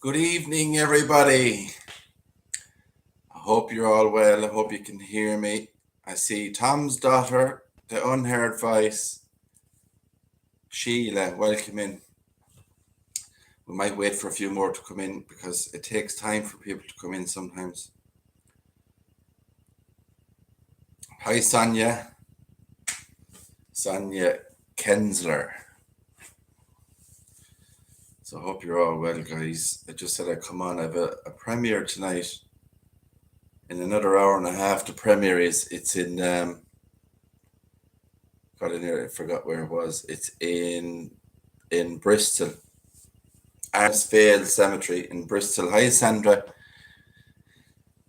Good evening, everybody. I hope you're all well. I hope you can hear me. I see Tom's daughter, the unheard voice, Sheila. Welcome in. We might wait for a few more to come in because it takes time for people to come in sometimes. Hi, Sonia. Sonia Kensler. So I hope you're all well, guys. I just said I'd come on. I have a premiere tonight. In another hour and a half, the premiere it's in got in there, I forgot where it was. It's in Bristol. Vale Cemetery in Bristol. Hi, Sandra.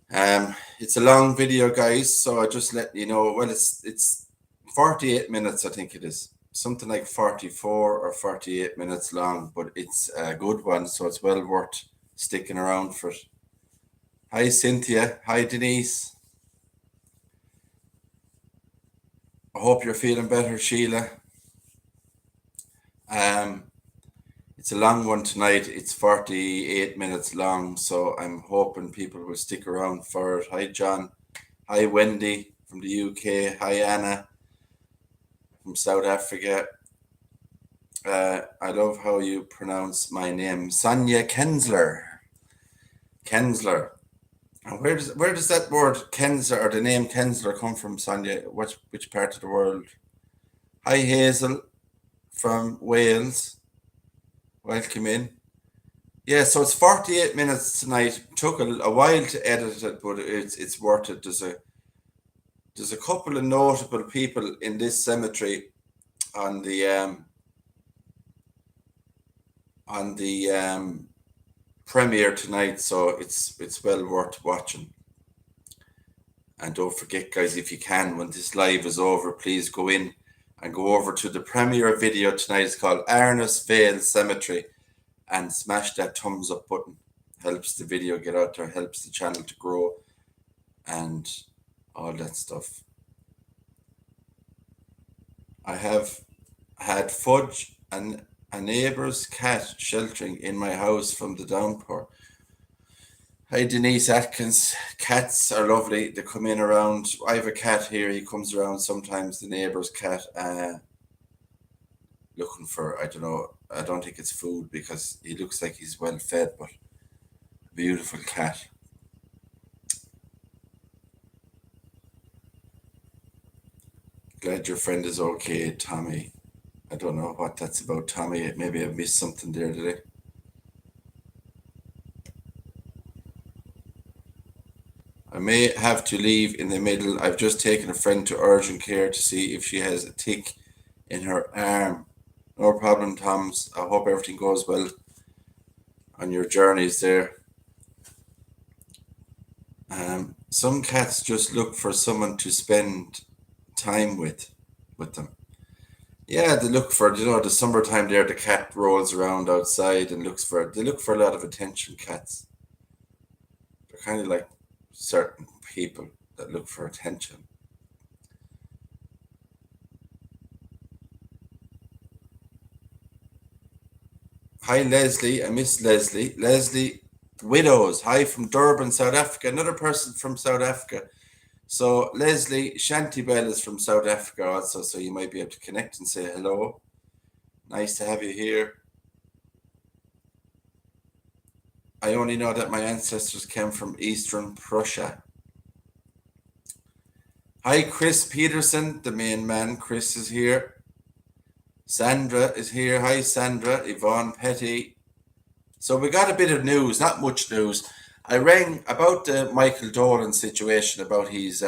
It's a long video, guys, so I just let you know. Well, it's 48 minutes, I think it is. Something like 44 or 48 minutes long, but it's a good one, so it's well worth sticking around for it. Hi, Cynthia. Hi, Denise. I hope you're feeling better, Sheila. It's a long one tonight. It's 48 minutes long, so I'm hoping people will stick around for it. Hi, John. Hi, Wendy from the UK. Hi, Anna from South Africa. I love how you pronounce my name, Sonia Kensler. Kensler. And where does that word Kensler or the name Kensler come from, Sonia? Which part of the world? Hi, Hazel from Wales. Welcome in. Yeah, so it's 48 minutes tonight. Took a while to edit it, but it's worth it. There's a couple of notable people in this cemetery on the premiere tonight, so it's well worth watching. And don't forget, guys, if you can, when this live is over, please go in and go over to the premiere video tonight. It's called Vale Cemetery, and smash that thumbs up button. Helps the video get out there, helps the channel to grow, and all that stuff. I have had fudge and a neighbour's cat sheltering in my house from the downpour. Hi, Denise Atkins. Cats are lovely. They come in around. I have a cat here. He comes around sometimes, the neighbour's cat, looking for, I don't know, I don't think it's food because he looks like he's well fed, but a beautiful cat. Glad your friend is okay, Tommy. I don't know what that's about, Tommy. Maybe I missed something there today. I may have to leave in the middle. I've just taken a friend to urgent care to see if she has a tick in her arm. No problem, Toms. I hope everything goes well on your journeys there. Some cats just look for someone to spend time with them. Yeah, they look for, the summertime there, the cat rolls around outside and they look for a lot of attention, cats. They're kind of like certain people that look for attention. Hi, Leslie. I miss Leslie. Leslie Widows. Hi from Durban, South Africa. Another person from South Africa. So Leslie Shantibel is from South Africa also, so you might be able to connect and say hello. Nice to have you here. I only know that my ancestors came from Eastern Prussia. Hi, Chris Peterson, the main man. Chris is here. Sandra is here. Hi, Sandra. Yvonne Petty. So we got a bit of news, not much news. I rang about the Michael Dolan situation, about his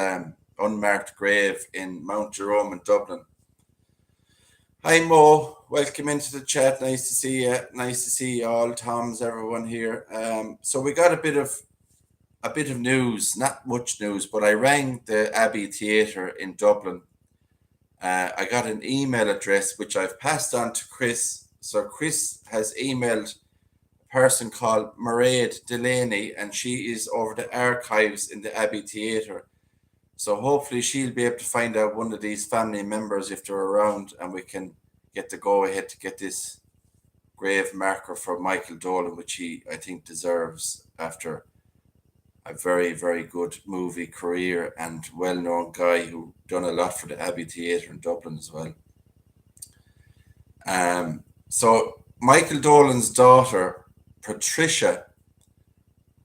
unmarked grave in Mount Jerome in Dublin. Hi, Mo. Welcome into the chat. Nice to see you. Nice to see you all, Toms, everyone here. So we got a bit of news, not much news, but I rang the Abbey Theatre in Dublin. I got an email address which I've passed on to Chris. So Chris has emailed a person called Mairead Delaney, and she is over the archives in the Abbey Theatre. So hopefully she'll be able to find out one of these family members if they're around, and we can get the go ahead to get this grave marker for Michael Dolan, which he, I think, deserves after a very, very good movie career and well-known guy who done a lot for the Abbey Theatre in Dublin as well. So Michael Dolan's daughter, Patricia,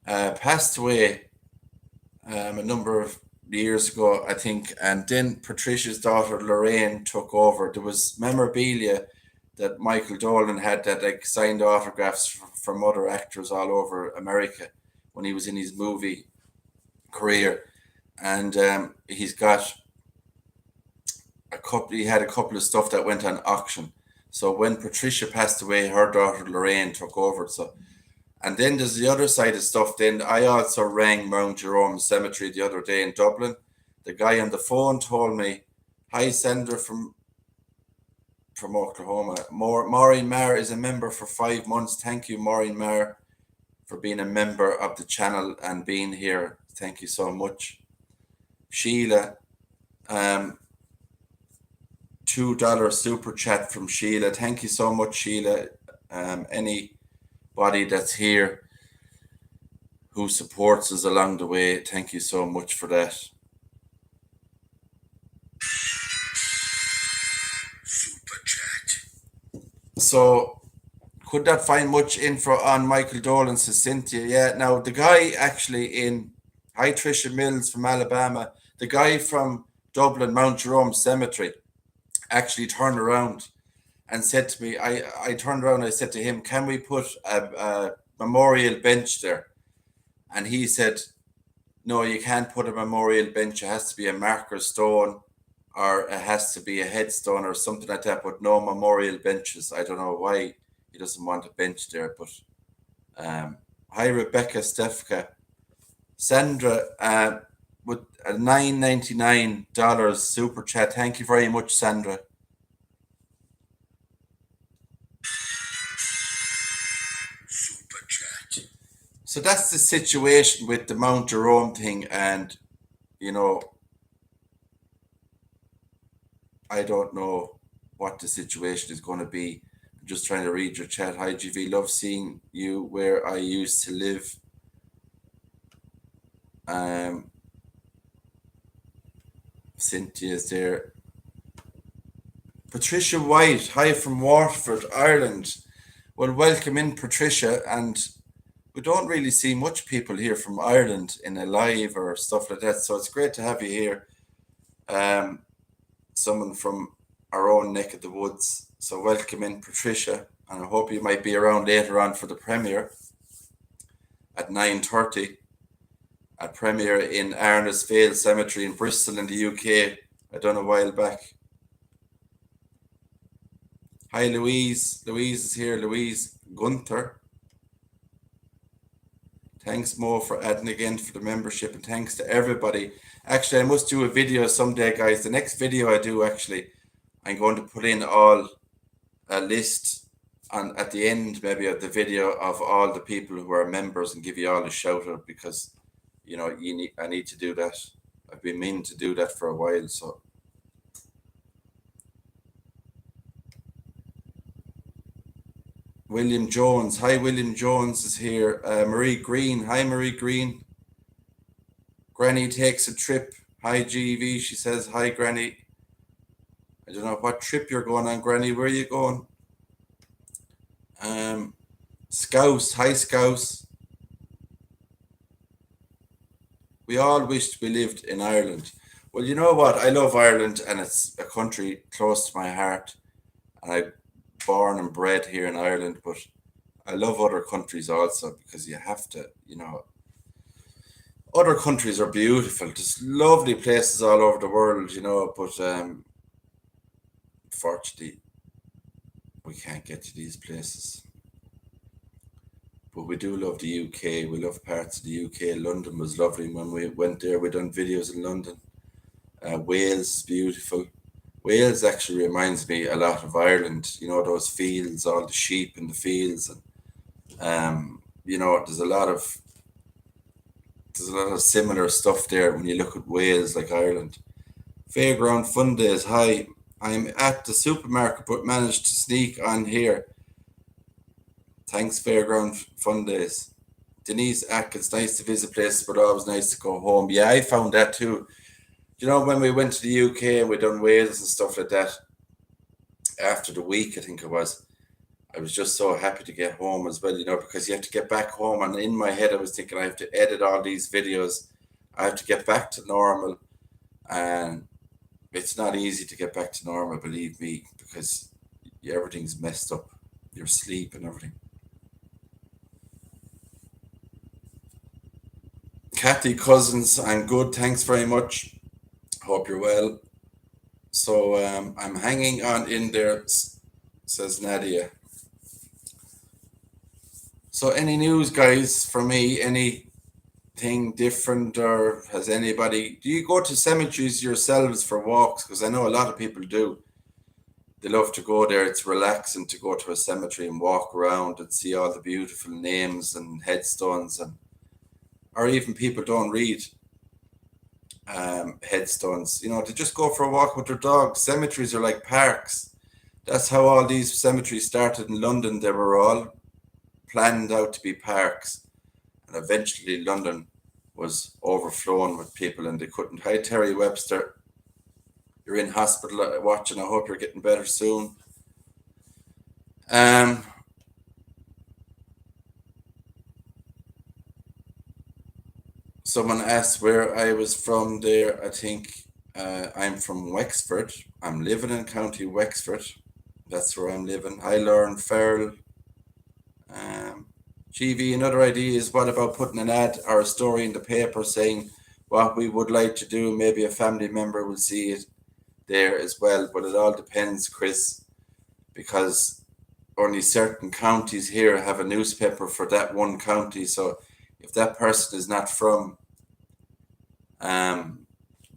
passed away a number of years ago, I think, and then Patricia's daughter Lorraine took over. There was memorabilia that Michael Dolan had that like signed autographs from other actors all over America when he was in his movie career, and he's got a couple. He had a couple of stuff that went on auction. So when Patricia passed away, her daughter Lorraine took over. So, and then there's the other side of stuff. Then I also rang Mount Jerome Cemetery the other day in Dublin. The guy on the phone told me, "Hi, Sandra from Oklahoma. Maureen Marr is a member for 5 months. Thank you, Maureen Marr, for being a member of the channel and being here. Thank you so much." Sheila, $2 super chat from Sheila. Thank you so much, Sheila. Anybody that's here who supports us along the way, thank you so much for that. Super chat. So, could not find much info on Michael Dolan, says Cynthia. Yeah, now the guy actually in, hi Trisha Mills from Alabama, the guy from Dublin, Mount Jerome Cemetery, actually turned around and said to me, I turned around and I said to him, "Can we put a memorial bench there?" And he said, "No, you can't put a memorial bench. It has to be a marker stone, or it has to be a headstone or something like that, but no memorial benches." I don't know why he doesn't want a bench there, but hi Rebecca Stefka. Sandra, with a $9.99 super chat. Thank you very much, Sandra. Super chat. So that's the situation with the Mount Jerome thing, and you know, I don't know what the situation is going to be. I'm just trying to read your chat. Hi GV, love seeing you where I used to live. Cynthia's there. Patricia White, hi from Waterford, Ireland. Well, welcome in, Patricia. And we don't really see much people here from Ireland in a live or stuff like that. So it's great to have you here. Someone from our own neck of the woods. So welcome in, Patricia. And I hope you might be around later on for the premiere at 9:30. A premiere in Arnesvale Cemetery in Bristol in the UK. I done a while back. Hi Louise. Louise is here. Louise Gunther. Thanks Mo for adding again for the membership, and thanks to everybody. Actually, I must do a video someday, guys. The next video I do, actually, I'm going to put in a list on at the end maybe of the video of all the people who are members and give you all a shout out, because you know, I need to do that. I've been meaning to do that for a while. So William Jones. Hi, William Jones is here. Marie Green. Hi, Marie Green. Granny takes a trip. Hi, GV. She says, hi, Granny. I don't know what trip you're going on, Granny. Where are you going? Scouse. Hi, Scouse. We all wished we lived in Ireland. Well, you know what? I love Ireland, and it's a country close to my heart. And I'm born and bred here in Ireland, but I love other countries also, because you have to, you know, other countries are beautiful. There's lovely places all over the world, you know, but unfortunately, we can't get to these places. But we do love the UK. We love parts of the UK. London was lovely when we went there. We done videos in London. Wales is beautiful. Wales actually reminds me a lot of Ireland. You know, those fields, all the sheep in the fields, and you know, there's a lot of similar stuff there when you look at Wales, like Ireland. Fairground Fun Days. Hi, I'm at the supermarket, but managed to sneak on here. Thanks, Fairground Fun Days. Denise Atkins, nice to visit places, but always nice to go home. Yeah, I found that too. You know, when we went to the UK and we done Wales and stuff like that, after the week, I think it was, I was just so happy to get home as well, you know, because you have to get back home. And in my head, I was thinking, I have to edit all these videos. I have to get back to normal. And it's not easy to get back to normal, believe me, because everything's messed up. Your sleep and everything. Kathy Cousins, I'm good. Thanks very much. Hope you're well. So I'm hanging on in there, says Nadia. So any news, guys, for me? Anything different, or has anybody? Do you go to cemeteries yourselves for walks? Because I know a lot of people do. They love to go there. It's relaxing to go to a cemetery and walk around and see all the beautiful names and headstones, and or even people don't read headstones. You know, to just go for a walk with their dog. Cemeteries are like parks. That's how all these cemeteries started in London. They were all planned out to be parks, and eventually London was overflowing with people and they couldn't. Hi, Terry Webster. You're in hospital watching. I hope you're getting better soon. Someone asked where I was from there. I think I'm from Wexford. I'm living in County Wexford. That's where I'm living. Hi, Lauren Farrell. GV, another idea is what about putting an ad or a story in the paper saying what we would like to do? Maybe a family member will see it there as well. But it all depends, Chris, because only certain counties here have a newspaper for that one county. So if that person is not from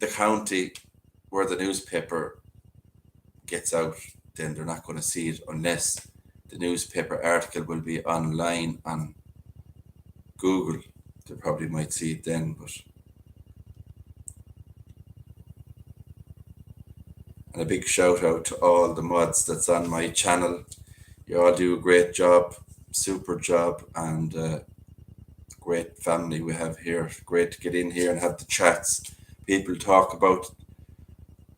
the county where the newspaper gets out, then they're not going to see it unless the newspaper article will be online on Google. They probably might see it then, but. And a big shout out to all the mods that's on my channel. You all do a great job, super job, and great family we have here. Great to get in here and have the chats. People talk about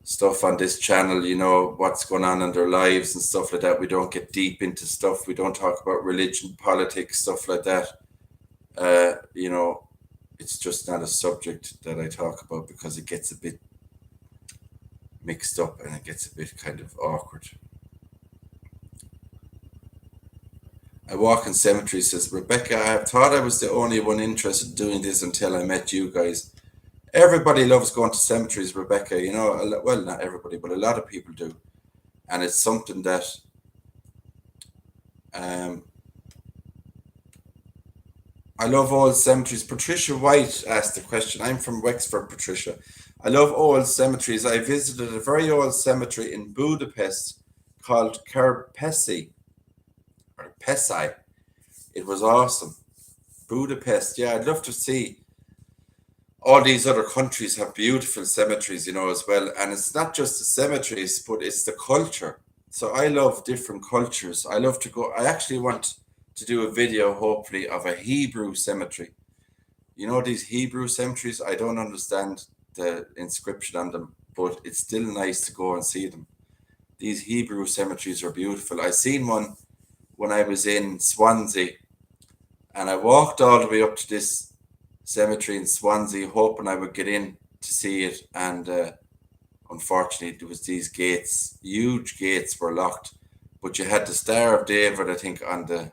stuff on this channel, you know, what's going on in their lives and stuff like that. We don't get deep into stuff. We don't talk about religion, politics, stuff like that. You know, it's just not a subject that I talk about because it gets a bit mixed up and it gets a bit kind of awkward. I walk in cemeteries, says Rebecca. I thought I was the only one interested in doing this until I met you guys. Everybody loves going to cemeteries, Rebecca. You know, well, not everybody, but a lot of people do. And it's something that I love old cemeteries. Patricia White asked the question. I'm from Wexford, Patricia. I love old cemeteries. I visited a very old cemetery in Budapest called Kerpesi. Or Pesi. It was awesome. Budapest, yeah, I'd love to see. All these other countries have beautiful cemeteries, you know, as well. And it's not just the cemeteries, but it's the culture. So I love different cultures. I love to go. I actually want to do a video, hopefully, of a Hebrew cemetery. You know, these Hebrew cemeteries, I don't understand the inscription on them, but it's still nice to go and see them. These Hebrew cemeteries are beautiful. I seen one when I was in Swansea, and I walked all the way up to this cemetery in Swansea, hoping I would get in to see it. And unfortunately, there was these gates, huge gates were locked, but you had the Star of David, I think, on the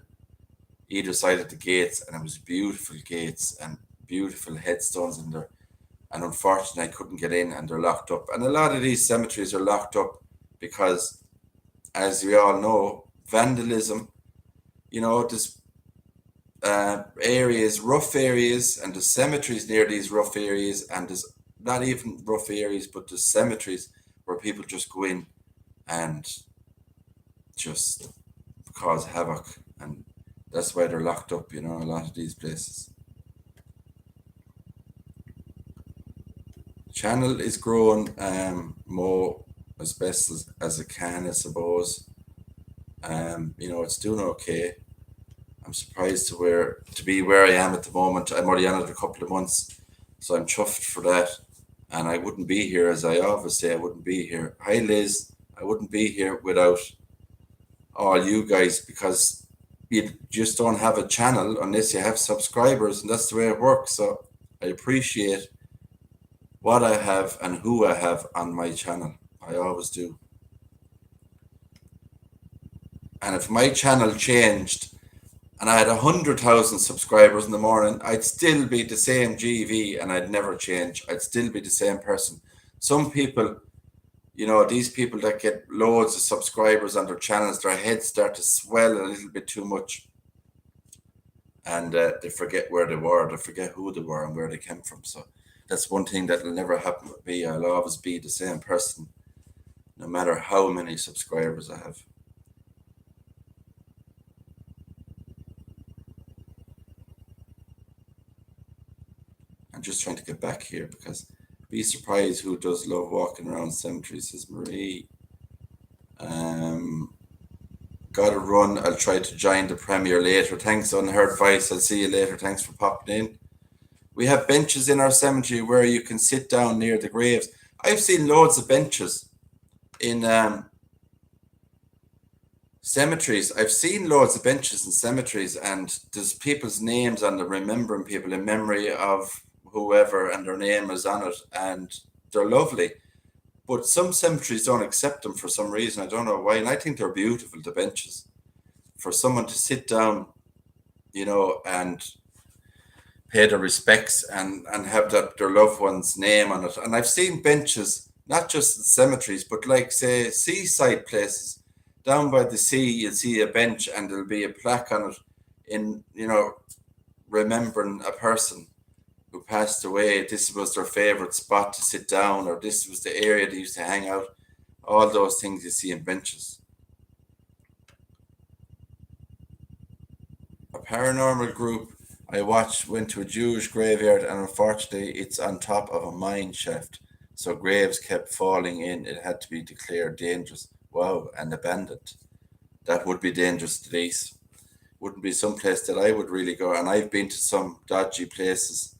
either side of the gates, and it was beautiful gates and beautiful headstones in there. And unfortunately, I couldn't get in, and they're locked up. And a lot of these cemeteries are locked up because, as we all know, vandalism. You know, there's areas, rough areas, and the cemeteries near these rough areas, and there's not even rough areas, but there's cemeteries where people just go in and just cause havoc, and that's why they're locked up, you know, a lot of these places. Channel is growing more as best as it can, I suppose. You know, it's doing okay. I'm surprised to be where I am at the moment. I'm only on it a couple of months, so I'm chuffed for that. And I wouldn't be here, as I always say, I wouldn't be here. Hi, Liz. I wouldn't be here without all you guys, because you just don't have a channel unless you have subscribers, and that's the way it works. So I appreciate what I have and who I have on my channel. I always do. And if my channel changed and I had 100,000 subscribers in the morning, I'd still be the same GV and I'd never change. I'd still be the same person. Some people, these people that get loads of subscribers on their channels, their heads start to swell a little bit too much. And they forget where they were, they forget who they were and where they came from. So that's one thing that will never happen with me. I'll always be the same person, no matter how many subscribers I have. I'm just trying to get back here because be surprised who does love walking around cemeteries, says Marie. Gotta run. I'll try to join the premiere later. Thanks, Unheard Voice. I'll see you later. Thanks for popping in. We have benches in our cemetery where you can sit down near the graves. I've seen loads of benches in cemeteries. I've seen loads of benches in cemeteries, and there's people's names on them, remembering people in memory of whoever, and their name is on it, and they're lovely. But some cemeteries don't accept them for some reason. I don't know why. And I think they're beautiful, the benches, for someone to sit down, and pay their respects and have their loved one's name on it. And I've seen benches, not just in cemeteries, but like, say, seaside places. Down by the sea, you'll see a bench and there'll be a plaque on it in, remembering a person who passed away. This was their favorite spot to sit down, or this was the area they used to hang out. All those things you see in benches. A paranormal group I watched went to a Jewish graveyard, and unfortunately it's on top of a mine shaft. So graves kept falling in. It had to be declared dangerous. Wow, and abandoned. That would be dangerous to these. Wouldn't be some place that I would really go. And I've been to some dodgy places,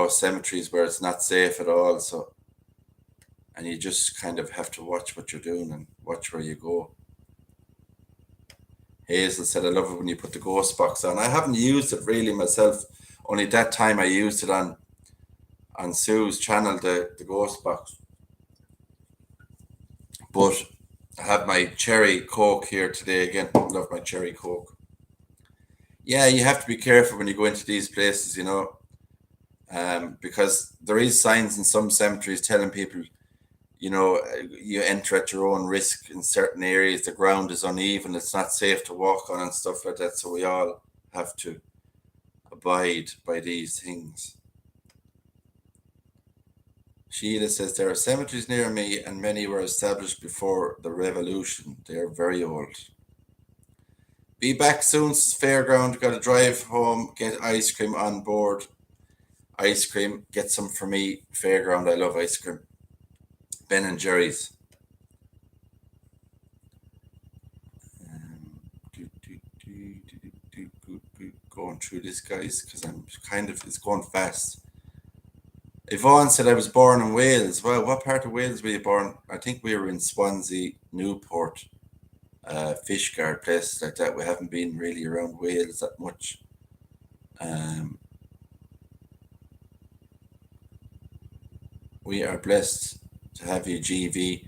cemeteries where it's not safe at all. So, and you just kind of have to watch what you're doing and watch where you go. Hazel said, I love it when you put the ghost box on. I haven't used it really myself. Only that time I used it on Sue's channel, the ghost box. But I have my cherry Coke here today again. Love my cherry Coke. Yeah, you have to be careful when you go into these places, because there is signs in some cemeteries telling people, you enter at your own risk in certain areas. The ground is uneven. It's not safe to walk on and stuff like that. So we all have to abide by these things. Sheila says, there are cemeteries near me and many were established before the revolution. They are very old. Be back soon, Fairground. Got to drive home, get ice cream on board. Ice cream, get some for me, Fairground. I love ice cream. Ben and Jerry's. Going through this, guys, because it's going fast. Yvonne said I was born in Wales. Well, what part of Wales were you born? I think we were in Swansea, Newport, Fishguard, places like that. We haven't been really around Wales that much. We are blessed to have you, GV.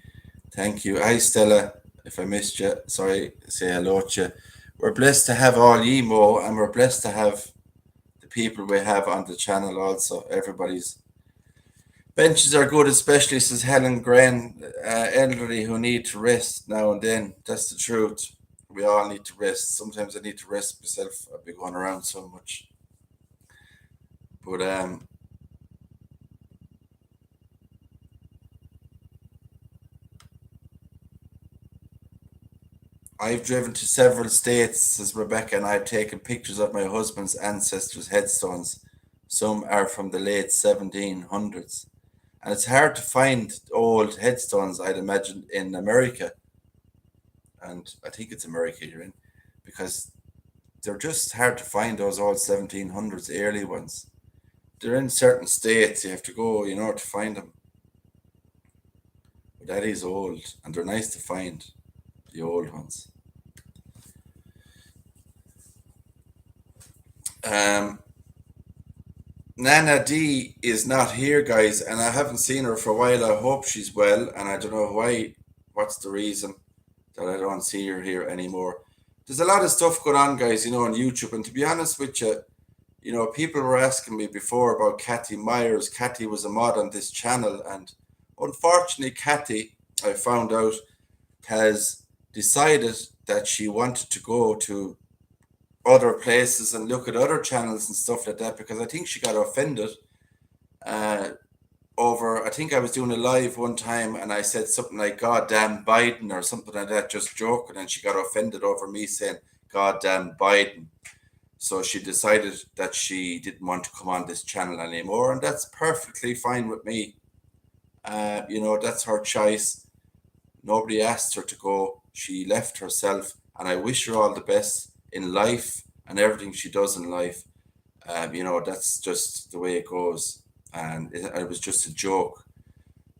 Thank you. Hi, Stella. If I missed you, sorry, say hello to you. We're blessed to have all ye, Mo, and we're blessed to have the people we have on the channel also. Everybody's benches are good, especially, says Helen Gren, elderly who need to rest now and then. That's the truth. We all need to rest. Sometimes I need to rest myself. I've been going around so much. But I've driven to several states, says Rebecca, and I've taken pictures of my husband's ancestors' headstones. Some are from the late 1700s. And it's hard to find old headstones, I'd imagine, in America. And I think it's America you're in, because they're just hard to find, those old 1700s, early ones. They're in certain states, you have to go, to find them. But that is old, and they're nice to find, the old ones. Um, Nana D is not here, guys, and I haven't seen her for a while. I hope she's well, and I don't know why. What's the reason that I don't see her here anymore? There's a lot of stuff going on, guys, on YouTube, and to be honest with you, people were asking me before about Kathy Myers. Kathy was a mod on this channel, and unfortunately, Kathy, I found out, has decided that she wanted to go to other places and look at other channels and stuff like that, because I think she got offended over, I think I was doing a live one time and I said something like "God damn Biden" or something like that, just joking, and she got offended over me saying "God damn Biden." So she decided that she didn't want to come on this channel anymore, and that's perfectly fine with me. That's her choice. Nobody asked her to go. She left herself, and I wish her all the best in life and everything she does in life. That's just the way it goes. And it was just a joke.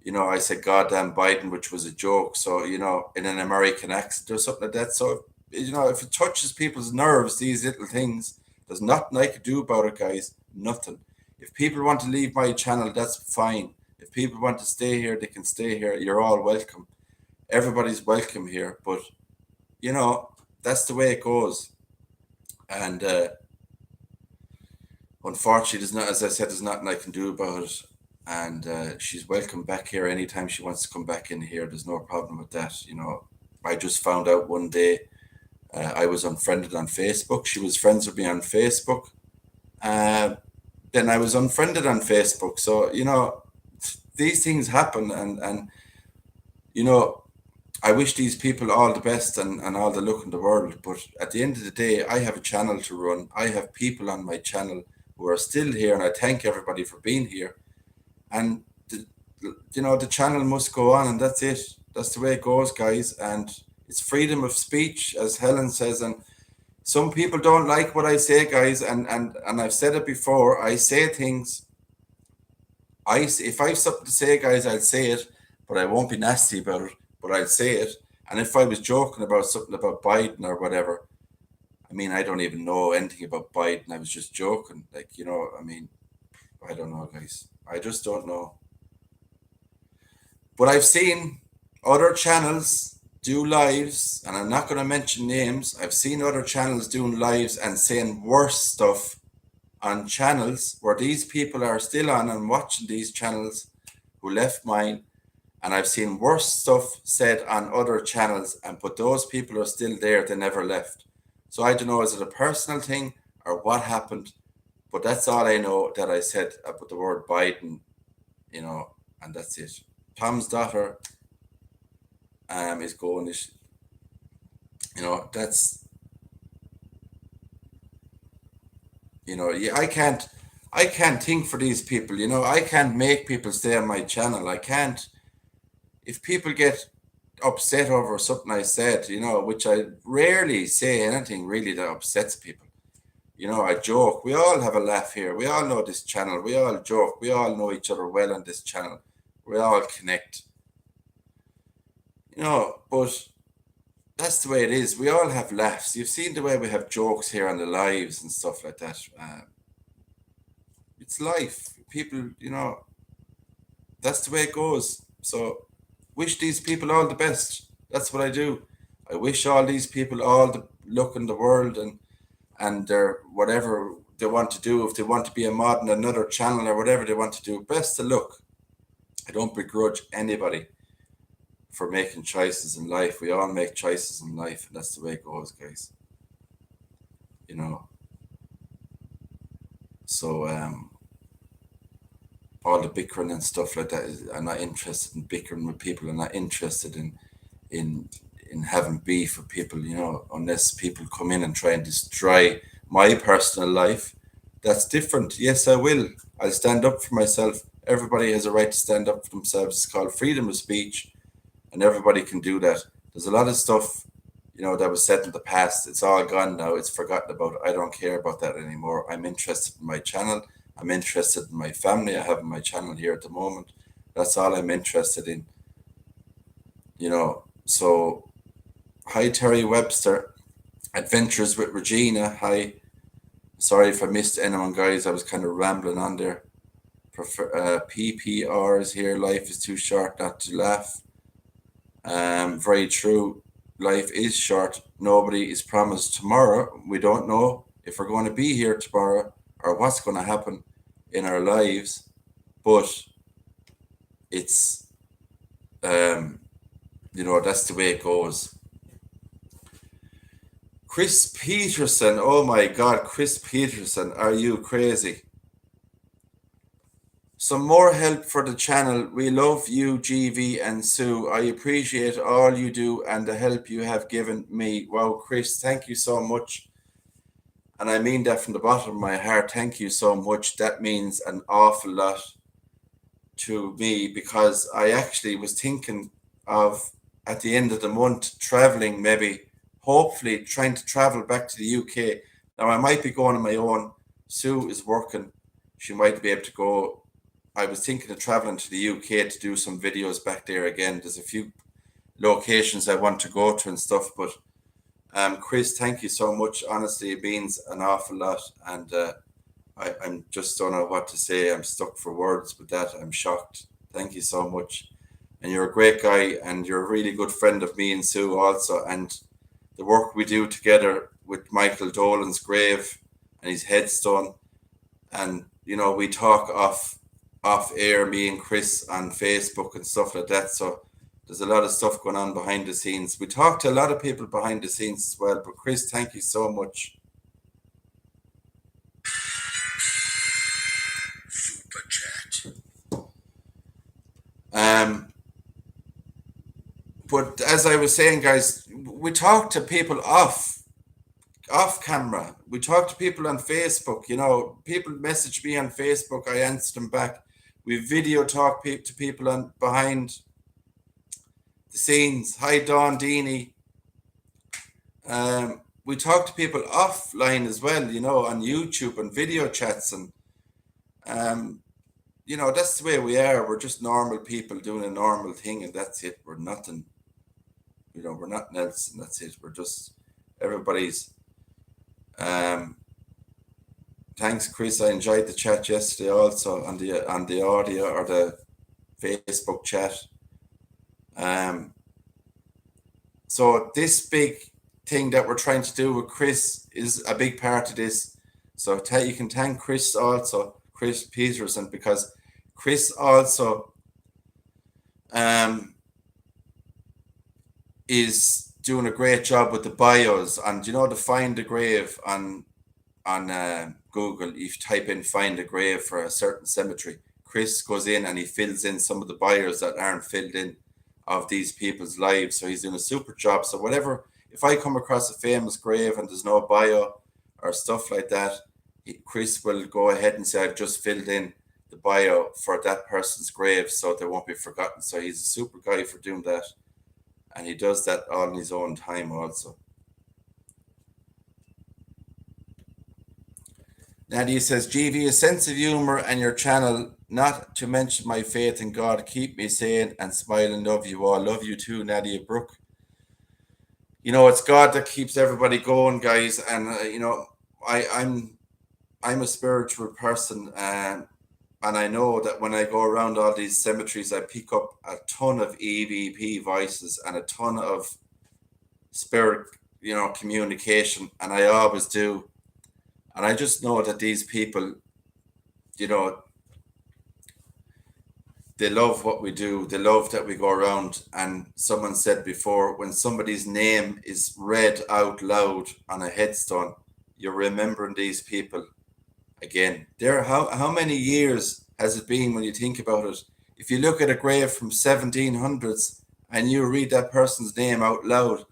I said "goddamn Biden," which was a joke. So, in an American accent or something like that. So, if it touches people's nerves, these little things, there's nothing I could do about it, guys. Nothing. If people want to leave my channel, that's fine. If people want to stay here, they can stay here. You're all welcome. Everybody's welcome here. But, that's the way it goes. And unfortunately, there's not, as I said, there's nothing I can do about it. And she's welcome back here anytime she wants to come back in here. There's no problem with that. I just found out one day I was unfriended on Facebook. She was friends with me on Facebook. Then I was unfriended on Facebook. So, these things happen. And I wish these people all the best and all the luck in the world. But at the end of the day, I have a channel to run. I have people on my channel who are still here, and I thank everybody for being here. And the channel must go on, and that's it. That's the way it goes, guys. And it's freedom of speech, as Helen says. And some people don't like what I say, guys. And I've said it before. I say things. If I have something to say, guys, I'll say it, but I won't be nasty about it. But I'll say it. And if I was joking about something about Biden or whatever, I don't even know anything about Biden. I was just joking. I don't know, guys. I just don't know. But I've seen other channels do lives, and I'm not going to mention names. I've seen other channels doing lives and saying worse stuff on channels where these people are still on and watching these channels who left mine. And I've seen worse stuff said on other channels, but those people are still there. They never left. So I don't know, is it a personal thing or what happened? But that's all I know that I said about the word Biden, and that's it. Tom's daughter is going, that's, I can't think for these people, I can't make people stay on my channel. I can't. If people get upset over something I said, which I rarely say anything really that upsets people. I joke. We all have a laugh here. We all know this channel. We all joke. We all know each other well on this channel. We all connect. But that's the way it is. We all have laughs. You've seen the way we have jokes here on the lives and stuff like that. It's life. People, that's the way it goes. So wish these people all the best. That's what I do. I wish all these people all the luck in the world and their whatever they want to do. If they want to be a mod on another channel or whatever they want to do, best of luck. I don't begrudge anybody for making choices in life. We all make choices in life, and that's the way it goes, guys. So all the bickering and stuff like that I'm not interested in bickering with people. I'm not interested in having beef with people, unless people come in and try and destroy my personal life. That's different. Yes, I will. I'll stand up for myself. Everybody has a right to stand up for themselves. It's called freedom of speech, and everybody can do that. There's a lot of stuff that was said in the past. It's all gone now. It's forgotten about. I don't care about that anymore. I'm interested in my channel. I'm interested in my family. I have my channel here at the moment. That's all I'm interested in. So hi Terry Webster. Adventures with Regina. Hi. Sorry if I missed anyone, guys. I was kind of rambling on there. PPR is here. Life is too short not to laugh. Very true. Life is short. Nobody is promised tomorrow. We don't know if we're going to be here tomorrow or what's going to happen in our lives. But it's, that's the way it goes. Chris Peterson. Oh my God, Chris Peterson. Are you crazy? Some more help for the channel. We love you, GV and Sue. I appreciate all you do and the help you have given me. Wow, Chris, thank you so much. And I mean that from the bottom of my heart. Thank you so much. That means an awful lot to me, because I actually was thinking of, at the end of the month, traveling, maybe, hopefully trying to travel back to the UK. Now, I might be going on my own. Sue is working. She might be able to go. I was thinking of traveling to the UK to do some videos back there again. There's a few locations I want to go to and stuff, but Chris, thank you so much. Honestly, it means an awful lot, and I'm just don't know what to say. I'm stuck for words with that. I'm shocked. Thank you so much. And you're a great guy, and you're a really good friend of me and Sue also, and the work we do together with Michael Dolan's grave and his headstone, and we talk off air, me and Chris, on Facebook and stuff like that. So there's a lot of stuff going on behind the scenes. We talk to a lot of people behind the scenes as well. But Chris, thank you so much. Super chat. But as I was saying, guys, we talk to people off camera. We talk to people on Facebook. People message me on Facebook. I answer them back. We video talk to people on behind the scenes. Hi, Dawn Deeney. We talk to people offline as well, on YouTube and video chats, and that's the way we are. We're just normal people doing a normal thing, and that's it. We're nothing, we're nothing else, and that's it. We're just everybody's. Thanks, Chris. I enjoyed the chat yesterday also on the audio or the Facebook chat. So this big thing that we're trying to do with Chris is a big part of this. So you can thank Chris also, Chris Peterson, because Chris also is doing a great job with the bios, and to find a grave on Google, if you type in find a grave for a certain cemetery, Chris goes in and he fills in some of the bios that aren't filled in of these people's lives. So he's doing a super job. So if I come across a famous grave and there's no bio or stuff like that, Chris will go ahead and say, I've just filled in the bio for that person's grave so they won't be forgotten. So he's a super guy for doing that. And he does that all in his own time also. Nadia says, GV, a sense of humor and your channel, not to mention my faith in God, keep me sane and smile and love you all. Love you too, Nadia Brooke. It's God that keeps everybody going, guys. And, I'm a spiritual person. And I know that when I go around all these cemeteries, I pick up a ton of EVP voices and a ton of spirit, communication. And I always do. And I just know that these people, they love what we do. They love that we go around. And someone said before, when somebody's name is read out loud on a headstone, you're remembering these people again. How many years has it been when you think about it? If you look at a grave from 1700s and you read that person's name out loud,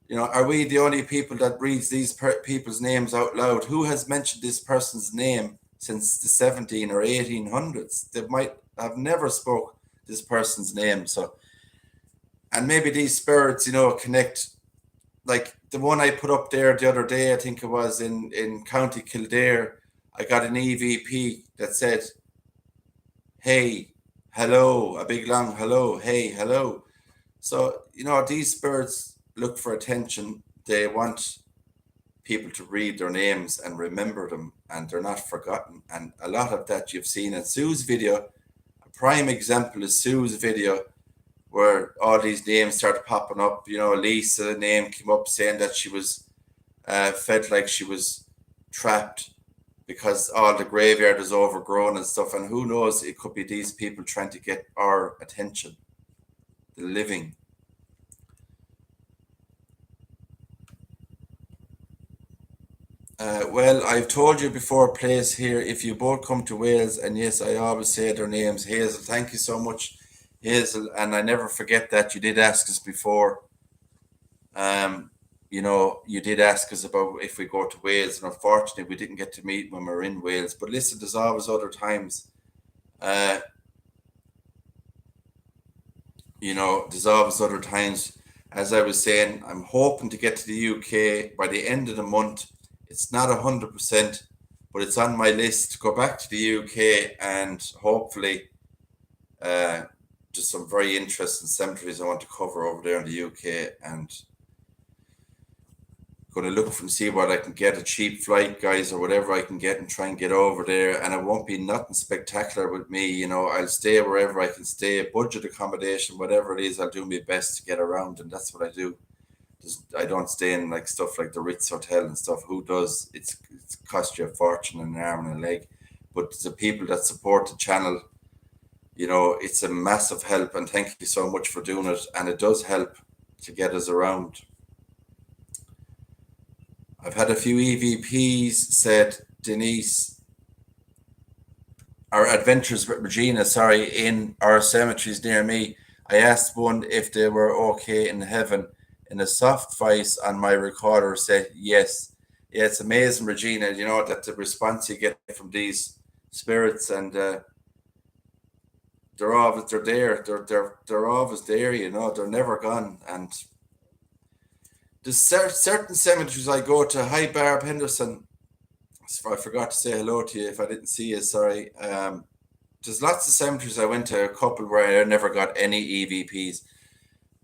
are we the only people that reads these people's names out loud? Who has mentioned this person's name since the 17 or 1800s? They might have never spoke this person's name. So, and maybe these spirits, connect like the one I put up there the other day, I think it was in County Kildare, I got an EVP that said, hey, hello, a big long hello, hey, hello. So, these spirits look for attention. They want people to read their names and remember them, and they're not forgotten. And a lot of that you've seen in Sue's video. A prime example is Sue's video where all these names started popping up. Lisa name came up saying that she was felt like she was trapped because all the graveyard is overgrown and stuff. And who knows, it could be these people trying to get our attention, the living. Well, I've told you before, place here, if you both come to Wales, and yes, I always say their names, Hazel, thank you so much, Hazel, and I never forget that you did ask us before. You did ask us about if we go to Wales, and unfortunately, we didn't get to meet when we were in Wales. But listen, there's always other times. Uh, there's always other times. As I was saying, I'm hoping to get to the UK by the end of the month. It's not 100%, but it's on my list to go back to the UK, and hopefully just some very interesting cemeteries I want to cover over there in the UK, and going to look and see what I can get, a cheap flight, guys, or whatever I can get, and try and get over there. And it won't be nothing spectacular with me. I'll stay wherever I can stay, budget accommodation, whatever it is, I'll do my best to get around, and that's what I do. I don't stay in like stuff like the Ritz Hotel and stuff. Who does? It's cost you a fortune and an arm and a leg. But the people that support the channel, it's a massive help, and thank you so much for doing it. And it does help to get us around. I've had a few EVPs, said Denise, our adventures with Regina, in our cemeteries near me. I asked one if they were okay in heaven, and a soft voice on my recorder said yes. Yeah, it's amazing, Regina, that the response you get from these spirits, and they're there. They're always there, they're never gone. And there's certain cemeteries I go to. Hi, Barb Henderson. I forgot to say hello to you if I didn't see you. Sorry. There's lots of cemeteries I went to, a couple where I never got any EVPs,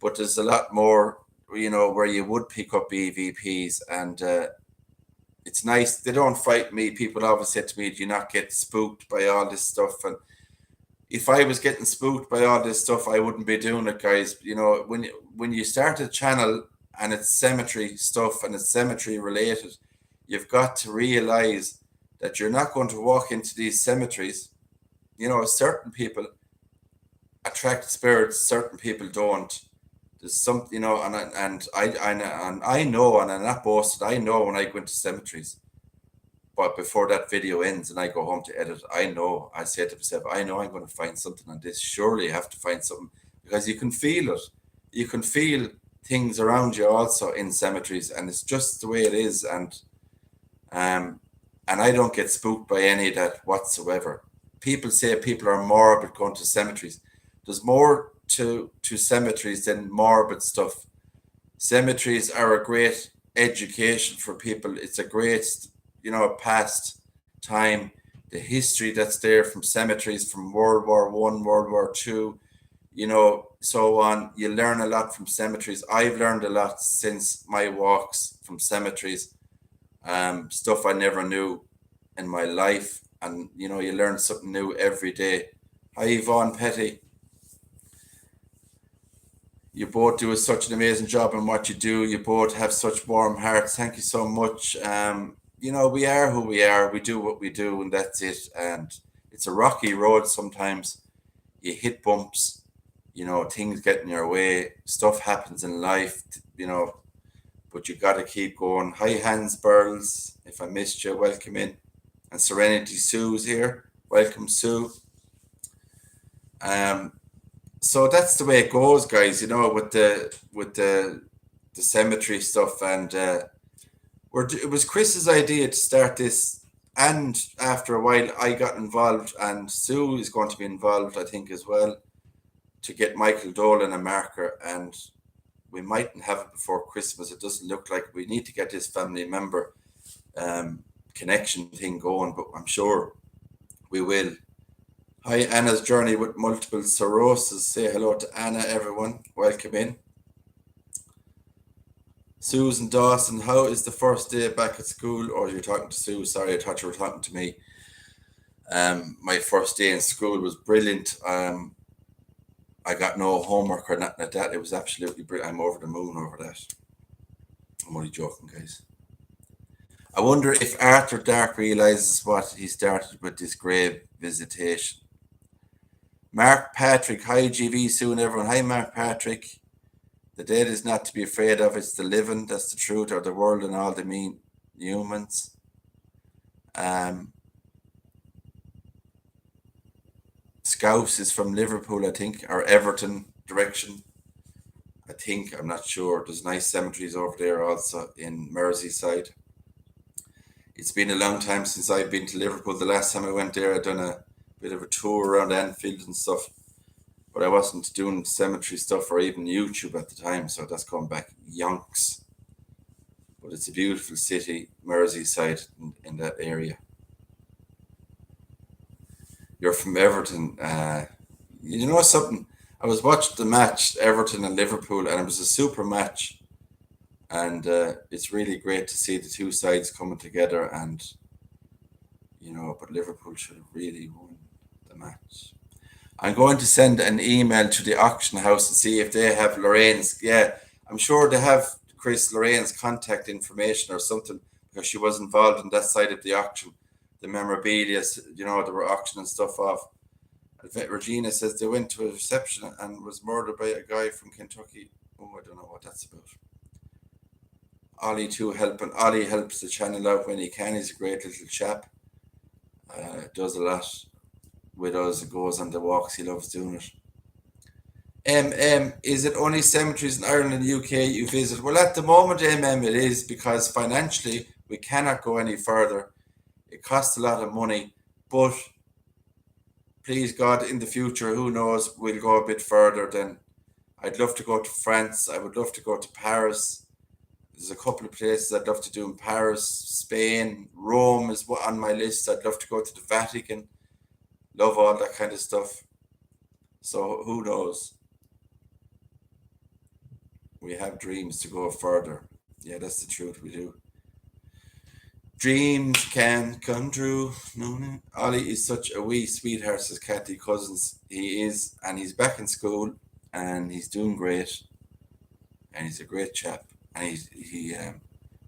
but there's a lot more, where you would pick up EVPs, and it's nice. They don't frighten me. People always say to me, "Do you not get spooked by all this stuff?" And if I was getting spooked by all this stuff, I wouldn't be doing it, guys. When you start a channel and it's cemetery stuff and it's cemetery related, you've got to realize that you're not going to walk into these cemeteries. Certain people attract spirits, certain people don't. There's something, and I know, and I'm not boasted, I know when I go into cemeteries. But before that video ends and I go home to edit, I say to myself, I know I'm going to find something on this. Surely I have to find something, because you can feel it. You can feel things around you also in cemeteries, and it's just the way it is. And I don't get spooked by any of that whatsoever. People say people are morbid going to cemeteries. There's more to cemeteries than morbid stuff. Cemeteries are a great education for people. It's a great, past time. The history that's there from cemeteries, from World War One, World War Two, so on. You learn a lot from cemeteries. I've learned a lot since my walks from cemeteries. Stuff I never knew in my life, and you learn something new every day. Hi, Yvonne Petty. You both do such an amazing job in what you do. You both have such warm hearts. Thank you so much. We are who we are. We do what we do, and that's it. And it's a rocky road sometimes. You hit bumps, things get in your way. Stuff happens in life, but you got to keep going. Hi, Hans Burles. If I missed you, welcome in. And Serenity Sue's here. Welcome, Sue. So that's the way it goes, guys. With the cemetery stuff, and it was Chris's idea to start this, and after a while I got involved, and Sue is going to be involved, I think, as well, to get Michael Dolan a marker. And we mightn't have it before Christmas. It doesn't look like. We need to get this family member connection thing going, but I'm sure we will. Hi, Anna's journey with multiple sclerosis. Say hello to Anna, everyone. Welcome in. Susan Dawson, how is the first day back at school? Or you're talking to Sue? Sorry, I thought you were talking to me. My first day in school was brilliant. I got no homework or nothing like that. It was absolutely brilliant. I'm over the moon over that. I'm only joking, guys. I wonder if Arthur Dark realizes what he started with this grave visitation. Mark Patrick, hi GV soon, everyone. Hi, Mark Patrick. The dead is not to be afraid of, it's the living, that's the truth, or the world and all the mean humans. Scouse is from Liverpool, I think, or Everton direction. I think, I'm not sure. There's nice cemeteries over there also in Merseyside. It's been a long time since I've been to Liverpool. The last time I went there, I'd done a bit of a tour around Anfield and stuff, but I wasn't doing cemetery stuff or even YouTube at the time, so that's going back yonks. But it's a beautiful city, Merseyside, in that area. You're from Everton. You know something? I was watching the match, Everton and Liverpool, and it was a super match. And it's really great to see the two sides coming together. And, but Liverpool should have really won the match. I'm going to send an email to the auction house and see if they have Lorraine's. Yeah, I'm sure they have Lorraine's contact information or something, because she was involved in that side of the auction. The memorabilia, they were auctioning stuff off. Regina says they went to a reception and was murdered by a guy from Kentucky. Oh, I don't know what that's about. Ollie too helping. Ollie helps the channel out when he can. He's a great little chap. Does a lot with us. Goes on the walks. He loves doing it. Is it only cemeteries in Ireland and the UK you visit? Well, at the moment, it is, because financially we cannot go any further. It costs a lot of money, but please God, in the future, who knows, we'll go a bit further. Then I'd love to go to France. I would love to go to Paris. There's a couple of places I'd love to do in Paris, Spain, Rome is on my list. I'd love to go to the Vatican. Love all that kind of stuff. So who knows? We have dreams to go further. Yeah, that's the truth, we do. Dreams can come true. No. Ollie is such a wee sweetheart, says Kathy Cousins. He is, and he's back in school, and he's doing great, and he's a great chap. And he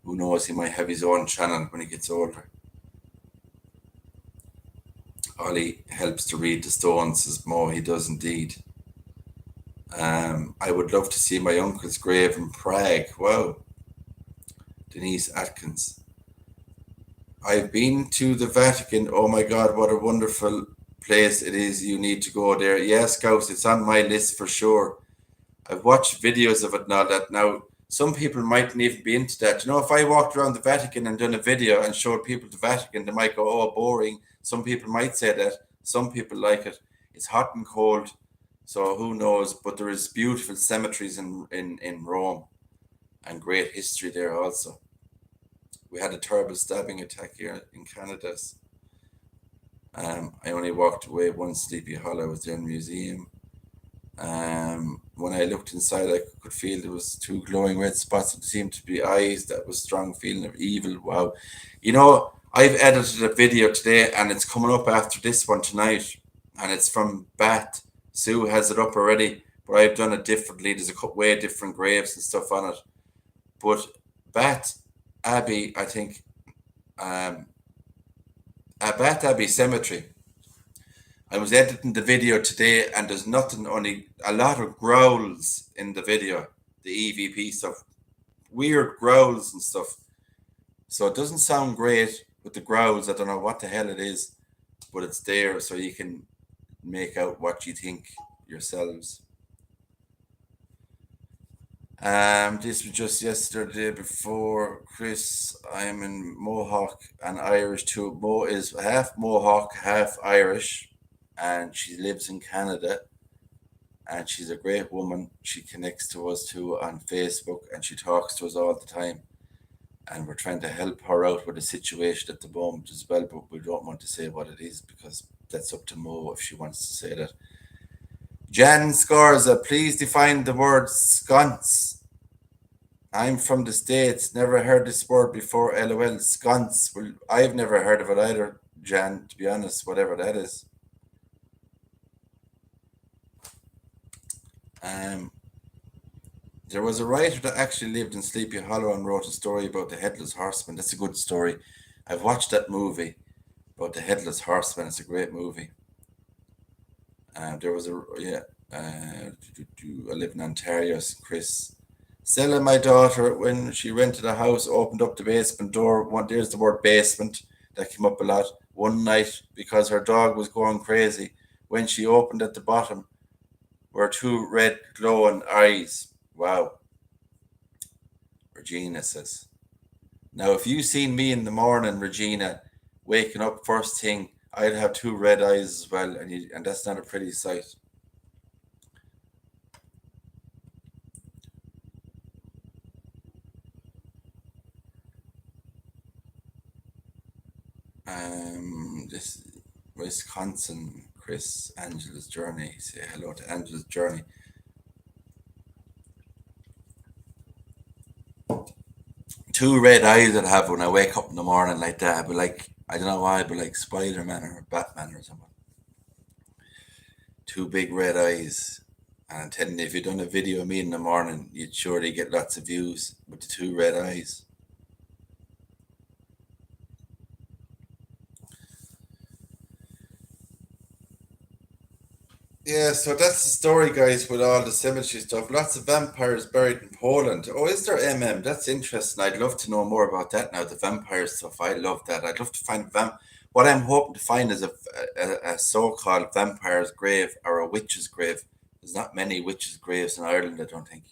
who knows, he might have his own channel when he gets older. Ollie helps to read the stones, says Mo. He does indeed. I would love to see my uncle's grave in Prague. Wow. Denise Atkins. I've been to the Vatican. Oh my God, what a wonderful place it is. You need to go there. Yes, Gauss, it's on my list for sure. I've watched videos of it now. That now some people mightn't even be into that. If I walked around the Vatican and done a video and showed people the Vatican, they might go, oh, boring. Some people might say that. Some people like it. It's hot and cold. So who knows? But there is beautiful cemeteries in Rome, and great history there also. We had a terrible stabbing attack here in Canada. I only walked away one Sleepy Hollow. I was there in the museum. When I looked inside, I could feel there was two glowing red spots. It seemed to be eyes. That was strong feeling of evil. Wow. I've edited a video today, and it's coming up after this one tonight, and it's from Bath. Sue has it up already, but I've done it differently. There's a way different graves and stuff on it. But Bath Abbey, I think, Bath Abbey Cemetery. I was editing the video today, and there's only a lot of growls in the video, the EVP stuff, weird growls and stuff. So it doesn't sound great with the growls. I don't know what the hell it is, but it's there, so you can make out what you think yourselves. This was just yesterday before Chris. I'm in Mohawk and Irish too. Mo is half Mohawk, half Irish, and she lives in Canada. and she's a great woman. She connects to us too on Facebook, and she talks to us all the time. And we're trying to help her out with the situation at the moment as well, but we don't want to say what it is because that's up to Mo if she wants to say that. Jan Scorza, please define the word sconce. I'm from the States, never heard this word before. LOL, sconce. Well, I've never heard of it either, Jan, to be honest, whatever that is. Um, there was a writer that actually lived in Sleepy Hollow and wrote a story about the Headless Horseman. That's a good story. I've watched that movie about the Headless Horseman. It's a great movie. There was a, yeah, I live in Ontario, Chris. Stella, my daughter, when she rented a house, opened up the basement door. There's the word basement that came up a lot one night because her dog was going crazy. When she opened at the bottom were two red glowing eyes. Wow, Regina says. Now, if you seen me in the morning, Regina, waking up first thing, I'd have two red eyes as well, and that's not a pretty sight. This Wisconsin, Chris, Angela's Journey. Say hello to Angela's Journey. Two red eyes I'd have when I wake up in the morning like that. I'd be like, I don't know why, I'd be like Spider-Man or Batman or something. Two big red eyes. And I'm telling you, if you'd done a video of me in the morning, you'd surely get lots of views with the two red eyes. Yeah, so that's the story, guys, with all the cemetery stuff. Lots of vampires buried in Poland. Oh, is there MM? That's interesting. I'd love to know more about that now, the vampire stuff. I love that. I'd love to find what I'm hoping to find is a so-called vampire's grave or a witch's grave. There's not many witches' graves in Ireland, I don't think.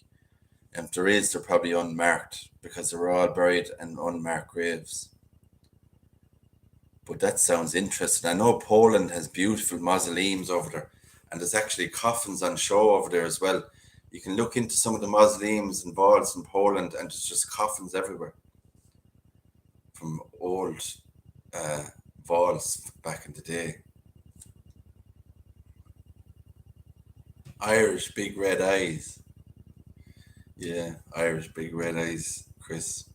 And if there is, they're probably unmarked because they're all buried in unmarked graves. But that sounds interesting. I know Poland has beautiful mausoleums over there, and there's actually coffins on show over there as well. You can look into some of the mausoleums and vaults in Poland, and there's just coffins everywhere from old uh, vaults back in the day. Irish big red eyes. Yeah, Irish big red eyes, Chris.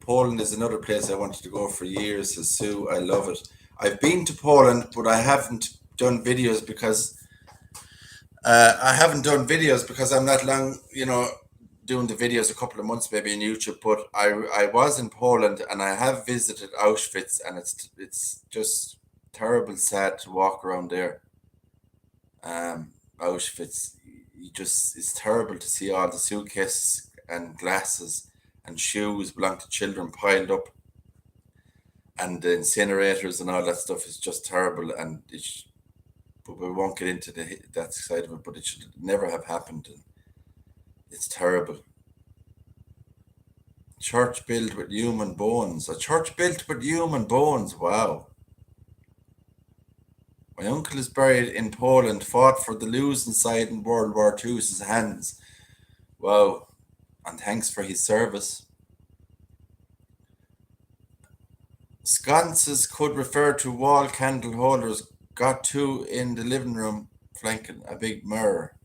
Poland is another place I wanted to go for years, says Sue. I love it. I've been to Poland, but I haven't done videos because I'm not long, doing the videos a couple of months maybe on YouTube. But I was in Poland and I have visited Auschwitz, and it's just terrible, sad to walk around there. Auschwitz, it's terrible to see all the suitcases and glasses and shoes belong to children piled up, and the incinerators and all that stuff is just terrible. And but we won't get into that side of it. But it should never have happened. And it's terrible. Church built with human bones. A church built with human bones. Wow. My uncle is buried in Poland. Fought for the losing side in World War II. His hands. Wow. And thanks for his service. Sconces could refer to wall candle holders. Got two in the living room flanking a big mirror.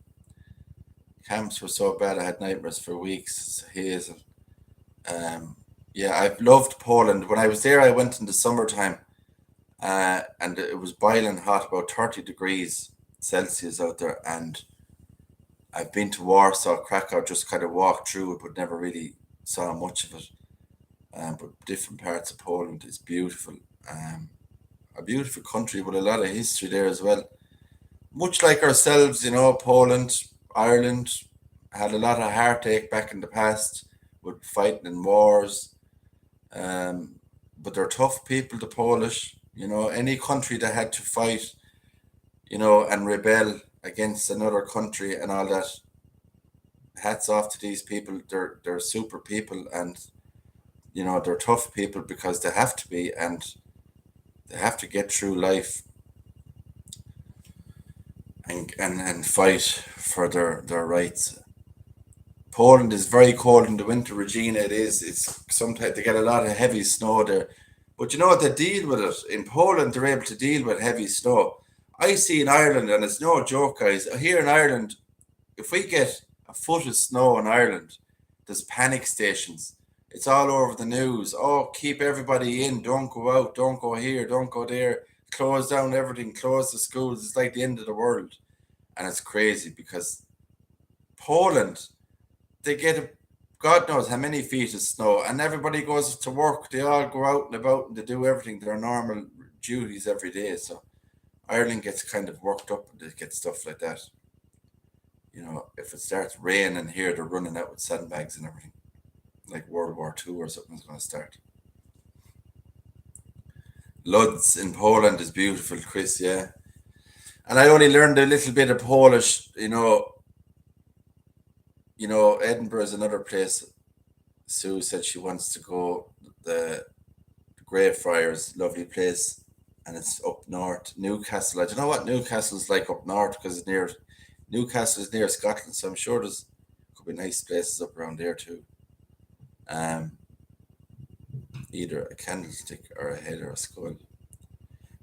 Camps were so bad I had nightmares for weeks. Hazel. Yeah, I've loved Poland. When I was there, I went in the summertime, and it was boiling hot, about 30 degrees Celsius out there. And I've been to Warsaw, Krakow, just kind of walked through it, but never really saw much of it. But different parts of Poland is beautiful. A beautiful country with a lot of history there as well. Much like ourselves, Poland, Ireland had a lot of heartache back in the past with fighting in wars. But they're tough people, the Polish. Any country that had to fight, and rebel against another country and all that. Hats off to these people. They're super people, and they're tough people because they have to be, and they have to get through life. and fight for their rights. Poland is very cold in the winter, Regina. It is. It's sometimes they get a lot of heavy snow there, but you know what? They deal with it in Poland. They're able to deal with heavy snow. I see in Ireland, and it's no joke, guys. Here in Ireland, if we get a foot of snow in Ireland, there's panic stations. It's all over the news. Oh, keep everybody in. Don't go out. Don't go here. Don't go there. Close down everything. Close the schools. It's like the end of the world, and it's crazy because Poland, they get God knows how many feet of snow, and everybody goes to work. They all go out and about and they do everything, their normal duties every day. So Ireland gets kind of worked up and they get stuff like that. You know, if it starts raining here, they're running out with sandbags and everything, like World War II or something's going to start. Lodz in Poland is beautiful, Chris. Yeah, and I only learned a little bit of Polish. Edinburgh is another place. Sue said she wants to go. The Greyfriars, lovely place, and it's up north. Newcastle. I don't know what Newcastle's like up north because it's near. Newcastle is near Scotland, so I'm sure could be nice places up around there too. Either a candlestick or a head or a skull.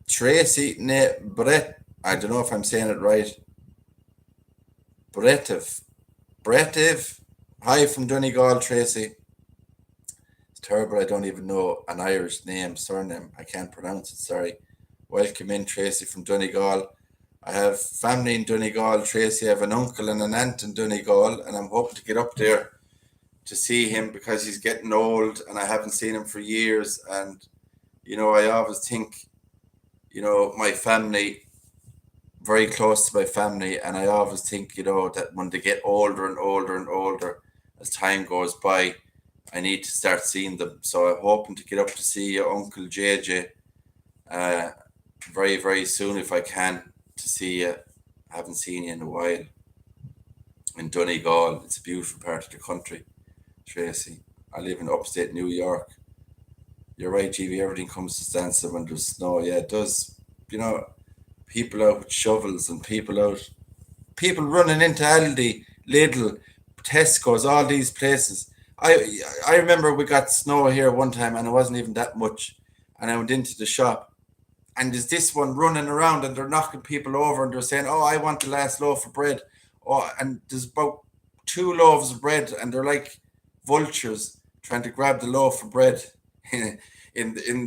Tracy Brett. I don't know if I'm saying it right. Bretiv. Hi from Donegal, Tracy. It's terrible. I don't even know an Irish surname. I can't pronounce it. Sorry. Welcome in, Tracy from Donegal. I have family in Donegal, Tracy. I have an uncle and an aunt in Donegal, and I'm hoping to get up there to see him because he's getting old and I haven't seen him for years. And, I always think, my family, very close to my family, and I always think, that when they get older and older and older, as time goes by, I need to start seeing them. So I'm hoping to get up to see your Uncle JJ very, very soon if I can, to see you. I haven't seen you in a while. In Donegal, it's a beautiful part of the country, Tracy. I live in upstate New York. You're right, GB, everything comes to standstill when there's snow. Yeah, it does. People out with shovels and people running into Aldi, Lidl, Tesco's, all these places. I remember we got snow here one time and it wasn't even that much. And I went into the shop and there's this one running around and they're knocking people over and they're saying, oh, I want the last loaf of bread. Oh, and there's about 2 loaves of bread and they're like vultures trying to grab the loaf of bread in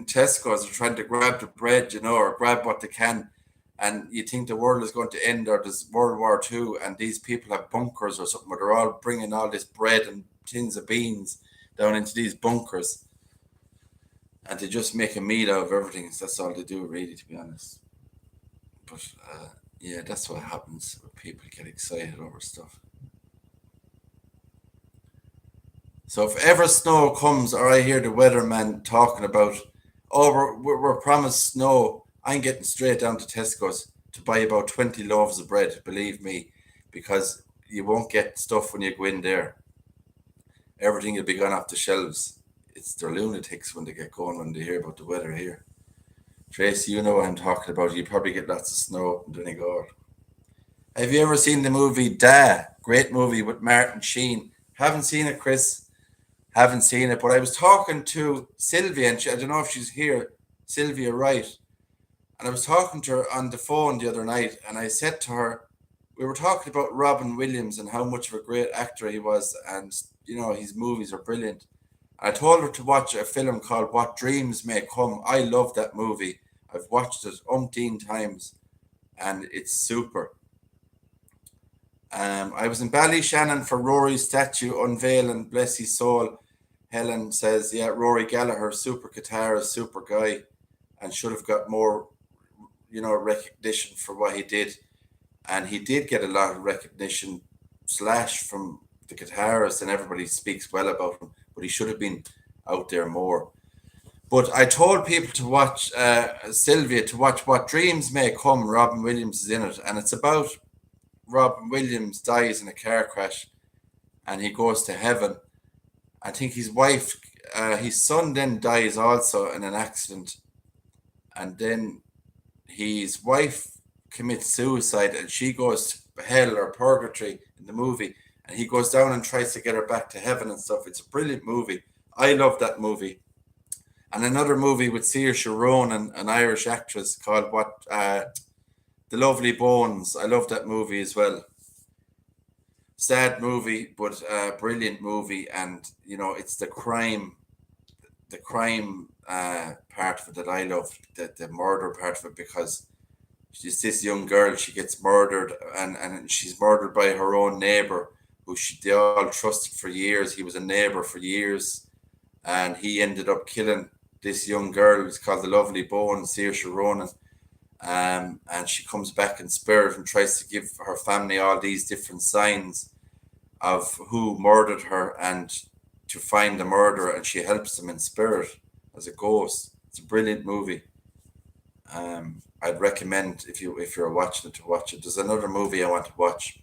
Tesco's. They're trying to grab the bread, or grab what they can. And you think the world is going to end or there's World War II and these people have bunkers or something where they're all bringing all this bread and tins of beans down into these bunkers. And they just make a meal out of everything. That's all they do, really, to be honest. But, yeah, that's what happens when people get excited over stuff. So if ever snow comes or I hear the weatherman talking about, oh, we're promised snow, I'm getting straight down to Tesco's to buy about 20 loaves of bread, believe me, because you won't get stuff when you go in there. Everything will be gone off the shelves. They're lunatics when they get going when they hear about the weather here. Tracy, you know what I'm talking about. You probably get lots of snow in Donegal. Have you ever seen the movie Da? Great movie with Martin Sheen. Haven't seen it, Chris. Haven't seen it, but I was talking to Sylvia, and I don't know if she's here. Sylvia Wright. And I was talking to her on the phone the other night, and I said to her, we were talking about Robin Williams and how much of a great actor he was, and his movies are brilliant. I told her to watch a film called What Dreams May Come. I love that movie. I've watched it umpteen times, and it's super. I was in Ballyshannon for Rory's statue unveiling, bless his soul. Helen says, yeah, Rory Gallagher, super guitarist, super guy, and should have got more recognition for what he did. And he did get a lot of recognition from the guitarist and everybody speaks well about him, but he should have been out there more. But I told people to watch, Sylvia, to watch What Dreams May Come. Robin Williams is in it. And it's about Robin Williams dies in a car crash and he goes to heaven. I think his wife, his son then dies also in an accident. And then his wife commits suicide, and she goes to hell or purgatory in the movie, and he goes down and tries to get her back to heaven and stuff. It's a brilliant movie. I love that movie. And another movie with Saoirse Sharon, an Irish actress, called The Lovely Bones. I love that movie as well. Sad movie, but brilliant movie. And it's the crime part of it that I love, the murder part of it, because she's this young girl. She gets murdered, and she's murdered by her own neighbor, who they all trusted for years. He was a neighbor for years, and he ended up killing this young girl. It's called The Lovely Bones, Saoirse Ronan. And she comes back in spirit and tries to give her family all these different signs of who murdered her and to find the murderer, and she helps them in spirit as a ghost. It's a brilliant movie. I'd recommend, if you're watching it, to watch it. There's another movie I want to watch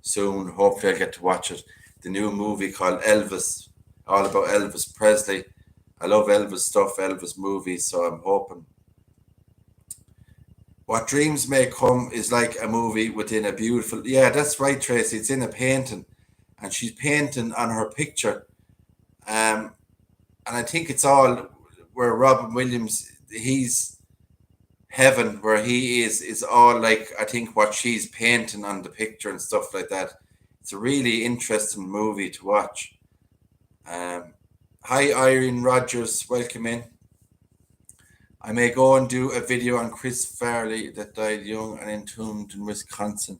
soon. Hopefully I'll get to watch it. The new movie called Elvis, all about Elvis Presley. I love Elvis stuff, Elvis movies, so I'm hoping. What Dreams May Come is like a movie within a beautiful. Yeah, that's right, Tracy. It's in a painting, and she's painting on her picture. And I think it's all where Robin Williams, he's heaven, where he is all like, I think, what she's painting on the picture and stuff like that. It's a really interesting movie to watch. Hi, Irene Rogers. Welcome in. I may go and do a video on Chris Farley that died young and entombed in Wisconsin.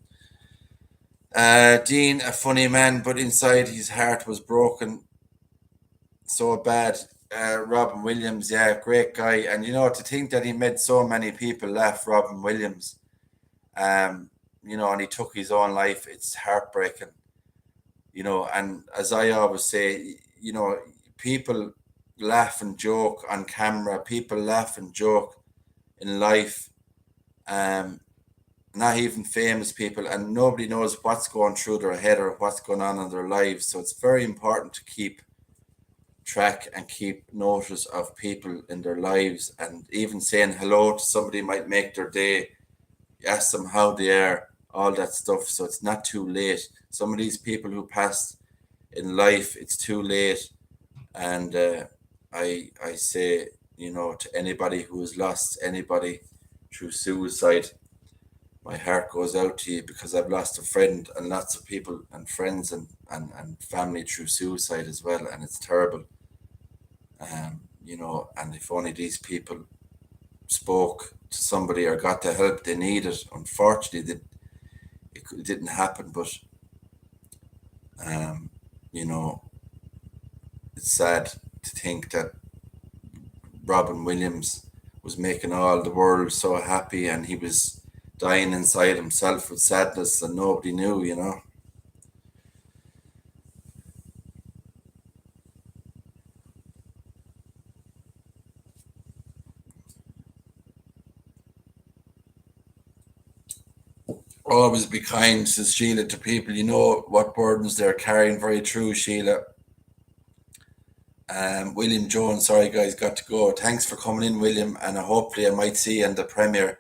Dean, a funny man, but inside his heart was broken so bad. Robin Williams, yeah, great guy. And to think that he made so many people laugh, Robin Williams, and he took his own life. It's heartbreaking, and as I always say, people laugh and joke on camera, people laugh and joke in life, not even famous people, and nobody knows what's going through their head or what's going on in their lives. So it's very important to keep track and keep notice of people in their lives, and even saying hello to somebody might make their day. Ask them how they are, all that stuff, so it's not too late. Some of these people who passed in life, it's too late. And I say, to anybody who has lost anybody through suicide, my heart goes out to you, because I've lost a friend and lots of people and friends and family through suicide as well, and it's terrible. And if only these people spoke to somebody or got the help they needed. Unfortunately, it didn't happen, but it's sad to think that Robin Williams was making all the world so happy, and he was dying inside himself with sadness, and nobody knew. Always be kind, says Sheila, to people. You know what burdens they're carrying. Very true, Sheila. William Jones, sorry guys, got to go. Thanks for coming in, William, and hopefully I might see you in the premiere.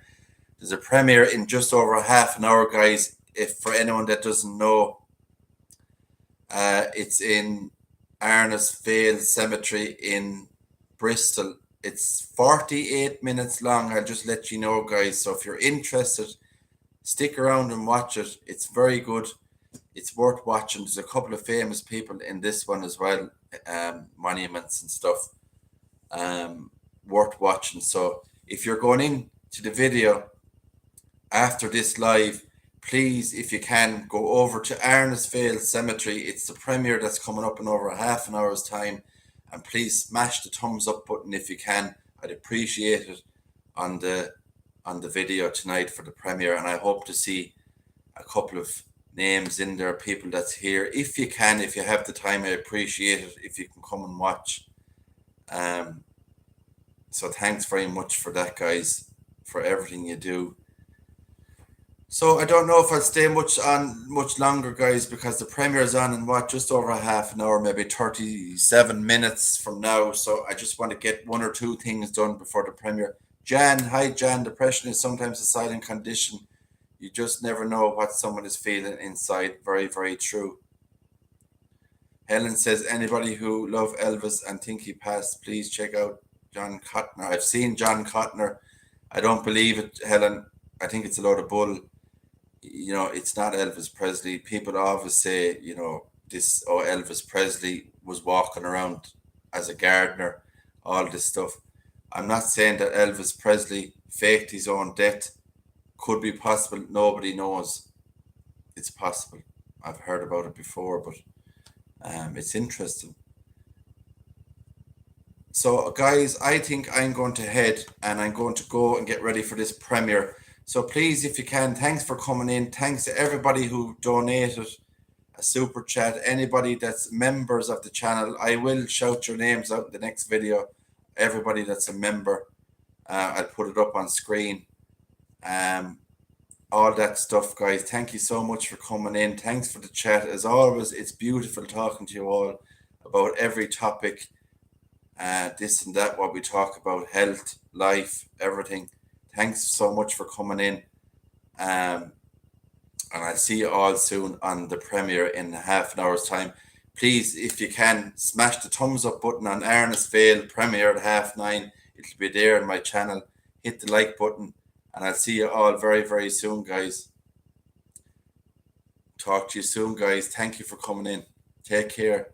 There's a premiere in just over half an hour, guys. If for anyone that doesn't know, it's in Arnisvale Cemetery in Bristol. It's 48 minutes long. I'll just let you know, guys. So if you're interested, stick around and watch it. It's very good. It's worth watching. There's a couple of famous people in this one as well, monuments and stuff, worth watching. So if you're going into the video after this live, please, if you can, go over to Arnisvale Cemetery. It's the premiere that's coming up in over a half an hour's time, and please smash the thumbs up button if you can. I'd appreciate it on the video tonight for the premiere, and I hope to see a couple of names in there, people that's here. If you can, if you have the time, I appreciate it if you can come and watch. So thanks very much for that, guys, for everything you do. So I don't know if I'll stay much longer, guys, because the premiere is on in just over a half an hour, maybe 37 minutes from now. So I just want to get one or two things done before the premiere. Jan, hi Jan. Depression is sometimes a silent condition You just never know what someone is feeling inside. Very, very true. Helen says, anybody who love Elvis and think he passed, please check out John Cotner. I've seen John Cotner. I don't believe it, Helen. I think it's a load of bull. You know, it's not Elvis Presley. People always say, you know, this, oh, Elvis Presley was walking around as a gardener, all this stuff. I'm not saying that Elvis Presley faked his own death. Could be possible. Nobody knows. It's possible. I've heard about it before, but it's interesting. So, guys, I think I'm going to head and I'm going to go and get ready for this premiere. So, please, if you can, thanks for coming in. Thanks to everybody who donated a super chat. Anybody that's members of the channel, I will shout your names out in the next video. Everybody that's a member, I'll put it up on screen. All that stuff, guys. Thank you so much for coming in. Thanks for the chat. As always, it's beautiful talking to you all about every topic, this and that, what we talk about, health, life, everything. Thanks so much for coming in. And I'll see you all soon on the premiere in half an hour's time. Please, if you can, smash the thumbs up button on Ernest Vale premiere at 9:30. It'll be there on my channel. Hit the like button. And I'll see you all very, very soon, guys. Talk to you soon, guys. Thank you for coming in. Take care.